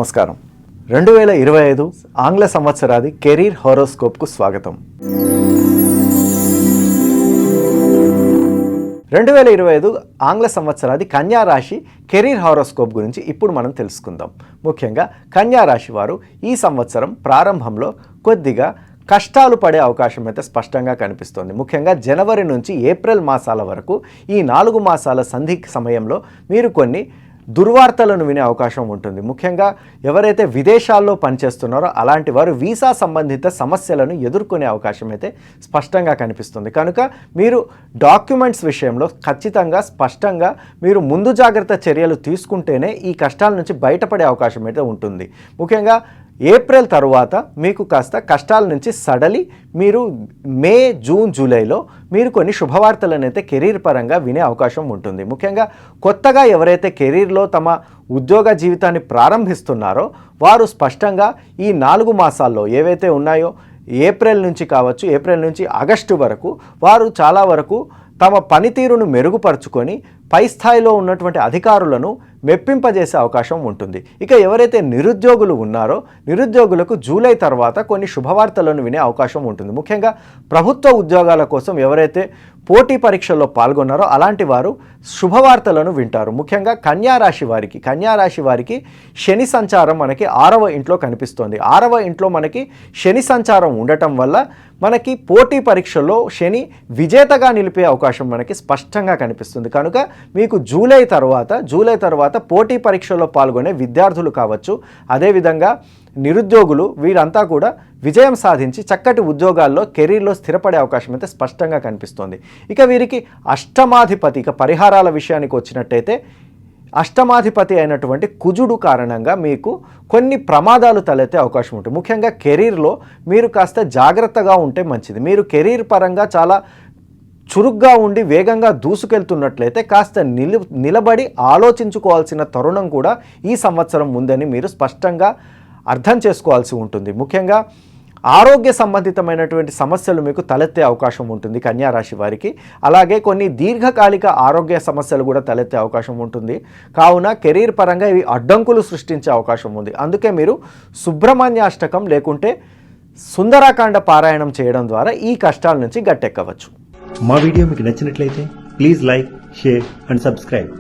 నమస్కారం. 2025 ఆంగ్ల సంవత్సరాది కెరీర్ హారోస్కోప్కు స్వాగతం. 2025 ఆంగ్ల సంవత్సరాది కన్యా రాశి కెరీర్ హారోస్కోప్ గురించి ఇప్పుడు మనం తెలుసుకుందాం. ముఖ్యంగా కన్యా రాశి వారు ఈ సంవత్సరం ప్రారంభంలో కొద్దిగా కష్టాలు పడే అవకాశం అయితే స్పష్టంగా కనిపిస్తోంది. ముఖ్యంగా జనవరి నుంచి ఏప్రిల్ మాసాల వరకు ఈ 4 మాసాల సంధి సమయంలో మీరు కొన్ని దుర్వార్తలను వినే అవకాశం ఉంటుంది. ముఖ్యంగా ఎవరైతే విదేశాల్లో పనిచేస్తున్నారో అలాంటి వారు వీసా సంబంధిత సమస్యలను ఎదుర్కొనే అవకాశం అయితే స్పష్టంగా కనిపిస్తుంది. కనుక మీరు డాక్యుమెంట్స్ విషయంలో ఖచ్చితంగా స్పష్టంగా మీరు ముందు జాగ్రత్త చర్యలు తీసుకుంటేనే ఈ కష్టాల నుంచి బయటపడే అవకాశం అయితే ఉంటుంది. ముఖ్యంగా ఏప్రిల్ తరువాత మీకు కాస్త కష్టాల నుంచి సడలి మీరు మే, జూన్, జూలైలో మీరు కొన్ని శుభవార్తలను అయితే కెరీర్ పరంగా వినే అవకాశం ఉంటుంది. ముఖ్యంగా కొత్తగా ఎవరైతే కెరీర్లో తమ ఉద్యోగ జీవితాన్ని ప్రారంభిస్తున్నారో వారు స్పష్టంగా ఈ 4 మాసాల్లో ఏవైతే ఉన్నాయో ఏప్రిల్ నుంచి కావచ్చు, ఏప్రిల్ నుంచి ఆగస్టు వరకు వారు చాలా వరకు తమ పనితీరును మెరుగుపరుచుకొని పై స్థాయిలో ఉన్నటువంటి అధికారులను మెప్పింపజేసే అవకాశం ఉంటుంది. ఇక ఎవరైతే నిరుద్యోగులు ఉన్నారో నిరుద్యోగులకు జూలై తర్వాత కొన్ని శుభవార్తలను వినే అవకాశం ఉంటుంది. ముఖ్యంగా ప్రభుత్వ ఉద్యోగాల కోసం ఎవరైతే పోటీ పరీక్షల్లో పాల్గొన్నారో అలాంటి వారు శుభవార్తలను వింటారు. ముఖ్యంగా కన్యా రాశి వారికి శని సంచారం మనకి 6వ ఇంట్లో కనిపిస్తోంది. 6వ ఇంట్లో మనకి శని సంచారం ఉండటం వల్ల మనకి పోటీ పరీక్షల్లో శని విజేతగా నిలిపే అవకాశం మనకి స్పష్టంగా కనిపిస్తుంది. కనుక మీకు జూలై తర్వాత పోటీ పరీక్షల్లో పాల్గొనే విద్యార్థులు కావచ్చు, అదేవిధంగా నిరుద్యోగులు వీరంతా కూడా విజయం సాధించి చక్కటి ఉద్యోగాల్లో కెరీర్లో స్థిరపడే అవకాశం అయితే స్పష్టంగా కనిపిస్తోంది. ఇక వీరికి అష్టమాధిపతి, ఇక పరిహారాల విషయానికి వచ్చినట్టయితే అష్టమాధిపతి అయినటువంటి కుజుడు కారణంగా మీకు కొన్ని ప్రమాదాలు తలెత్తే అవకాశం ఉంటుంది. ముఖ్యంగా కెరీర్లో మీరు కాస్త జాగ్రత్తగా ఉంటే మంచిది. మీరు కెరీర్ పరంగా చాలా చురుగ్గా ఉండి వేగంగా దూసుకెళ్తున్నట్లయితే కాస్త నిలబడి ఆలోచించుకోవాల్సిన తరుణం కూడా ఈ సంవత్సరం ఉందని మీరు స్పష్టంగా అర్థం చేసుకోవాల్సి ఉంటుంది. ముఖ్యంగా ఆరోగ్య సంబంధితమైనటువంటి సమస్యలు మీకు తలెత్తే అవకాశం ఉంటుంది కన్యా రాశి వారికి. అలాగే కొన్ని దీర్ఘకాలిక ఆరోగ్య సమస్యలు కూడా తలెత్తే అవకాశం ఉంటుంది. కావున కెరీర్ పరంగా ఇవి అడ్డంకులు సృష్టించే అవకాశం ఉంది. అందుకే మీరు సుబ్రహ్మణ్యాష్టకం లేకుంటే సుందరాకాండ పారాయణం చేయడం ద్వారా ఈ కష్టాల నుంచి గట్టెక్కవచ్చు. మా వీడియో మీకు నచ్చినట్లయితే please like, share and subscribe.